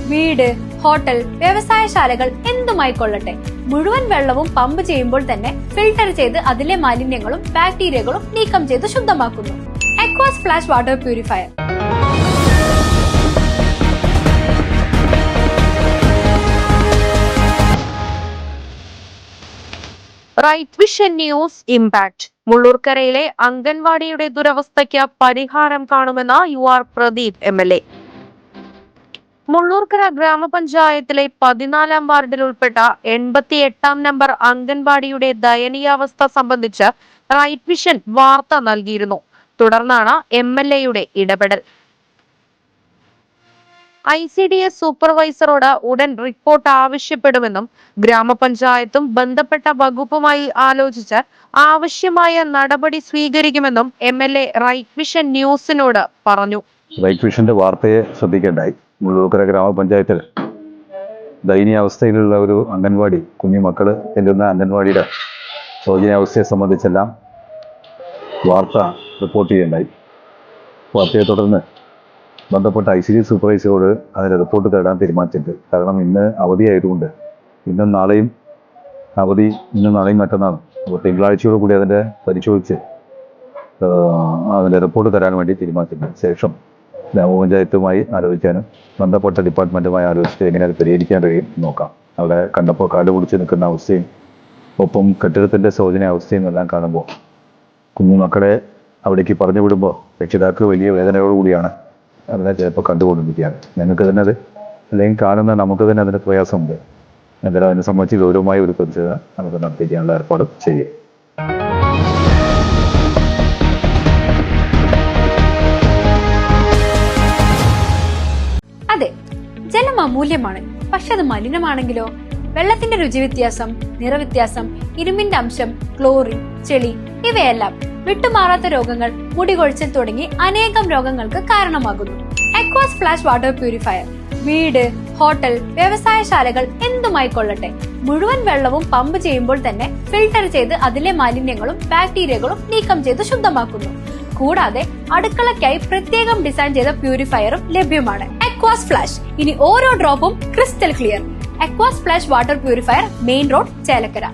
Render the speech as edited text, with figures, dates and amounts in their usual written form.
വീട്, ഹോട്ടൽ, വ്യവസായശാലകൾ എന്തുമായിക്കൊള്ളട്ടെ, മുഴുവൻ വെള്ളവും പമ്പ് ചെയ്യുമ്പോൾ തന്നെ ഫിൽട്ടർ ചെയ്ത് അതിലെ മാലിന്യങ്ങളും ബാക്ടീരിയകളും നീക്കം ചെയ്ത് ശുദ്ധമാക്കുന്നു. Aquas flash water purifier. Right vision news impact. മുള്ളൂർക്കരയിലെ അംഗൻവാടിയുടെ ദുരവസ്ഥയ്ക്ക് പരിഹാരം കാണുമെന്ന് UR പ്രദീപ് MLA. മുള്ളൂർക്കര ഗ്രാമപഞ്ചായത്തിലെ 14-ാം വാർഡിൽ ഉൾപ്പെട്ട 88-ാം നമ്പർ അംഗൻവാടിയുടെ ദയനീയാവസ്ഥ സംബന്ധിച്ച് റൈറ്റ് വിഷൻ വാർത്ത നൽകിയിരുന്നു. തുടർന്നാണ് MLAയുടെ ഇടപെടൽ. ICDS സൂപ്പർവൈസറോട് ഉടൻ റിപ്പോർട്ട് ആവശ്യപ്പെടുമെന്നും ഗ്രാമപഞ്ചായത്തും ബന്ധപ്പെട്ട വകുപ്പുമായി ആലോചിച്ച് ആവശ്യമായ നടപടി സ്വീകരിക്കുമെന്നും MLA റൈറ്റ് വിഷൻ ന്യൂസിനോട് പറഞ്ഞു. റൈറ്റ് വിഷന്റെ വാർത്തയെ ശ്രദ്ധിക്കേണ്ടായി. മുള്ളൂർക്കര ഗ്രാമപഞ്ചായത്തിൽ ദയനീയാവസ്ഥയിലുള്ള ഒരു അംഗൻവാടി, കുഞ്ഞു മക്കള് ചെല്ലുന്ന അംഗൻവാടിയുടെ ശോചനീയാവസ്ഥയെ സംബന്ധിച്ചെല്ലാം വാർത്ത റിപ്പോർട്ട് ചെയ്യേണ്ടായി. വാർത്തയെ തുടർന്ന് ബന്ധപ്പെട്ട ICDS സൂപ്പർവൈസറോട് അതിൻ്റെ റിപ്പോർട്ട് തേടാൻ തീരുമാനിച്ചിട്ടുണ്ട്. കാരണം ഇന്ന് അവധിയായതുകൊണ്ട് ഇന്നും നാളെയും അവധി, ഇന്നും നാളെയും മറ്റന്നാളും. അപ്പോൾ തിങ്കളാഴ്ചയോട് കൂടി അതിൻ്റെ പരിശോധിച്ച് അതിൻ്റെ റിപ്പോർട്ട് തരാൻ വേണ്ടി തീരുമാനിച്ചിട്ടുണ്ട്. ശേഷം ഗ്രാമപഞ്ചായത്തുമായി ആലോചിക്കാനും ബന്ധപ്പെട്ട ഡിപ്പാർട്ട്മെൻറ്റുമായി ആലോചിച്ച് എങ്ങനെ അത് പരിഹരിക്കാൻ കഴിയും നോക്കാം. അവിടെ കണ്ടപ്പോൾ കാല് പിടിച്ച് നിൽക്കുന്ന അവസ്ഥയും ഒപ്പം കെട്ടിടത്തിൻ്റെ ശോചനീയാവസ്ഥയും എല്ലാം കാണുമ്പോൾ കുഞ്ഞുമക്കളെ അവിടേക്ക് പറഞ്ഞു വിടുമ്പോൾ രക്ഷിതാക്കൾ വലിയ വേദനയോടുകൂടിയാണ് അതിനെ ചിലപ്പോൾ കണ്ടുകൊണ്ടിരിക്കുകയാണ്. ഞങ്ങൾക്ക് തന്നെ അത് അല്ലെങ്കിൽ കാണുന്ന നമുക്ക് തന്നെ അതിന് പ്രയാസമുണ്ട്. എന്തായാലും അതിനെ സംബന്ധിച്ച് ഗൗരവമായ ഒരു പ്രതിഷേധ നമുക്ക് നടത്തിക്കാനുള്ള ഏർപ്പാട് ചെയ്യും. അതെ, ജലം അമൂല്യമാണ്. പക്ഷെ അത് മലിനമാണെങ്കിലോ? വെള്ളത്തിന്റെ രുചി വ്യത്യാസം, നിറവ്യത്യാസം, ഇരുമ്പിന്റെ അംശം, ക്ലോറിൻ, ചെളി ഇവയെല്ലാം വിട്ടുമാറാത്ത രോഗങ്ങൾ, മുടികൊഴിച്ചിൽ തുടങ്ങി അനേകം രോഗങ്ങൾക്ക് കാരണമാകുന്നു. അക്വാസ് ഫ്ലാഷ് വാട്ടർ പ്യൂരിഫയർ. വീട്, ഹോട്ടൽ, വ്യവസായശാലകൾ എന്തുമായിക്കൊള്ളട്ടെ, മുഴുവൻ വെള്ളവും പമ്പ് ചെയ്യുമ്പോൾ തന്നെ ഫിൽട്ടർ ചെയ്ത് അതിലെ മാലിന്യങ്ങളും ബാക്ടീരിയകളും നീക്കം ചെയ്ത് ശുദ്ധമാക്കുന്നു. കൂടാതെ അടുക്കളയ്ക്കായി പ്രത്യേകം ഡിസൈൻ ചെയ്ത പ്യൂരിഫയറും ലഭ്യമാണ്. Aquas flash. ഇനി ഓരോ ഡ്രോപ്പും crystal clear. Aquas flash water purifier, main road, Chelakkara.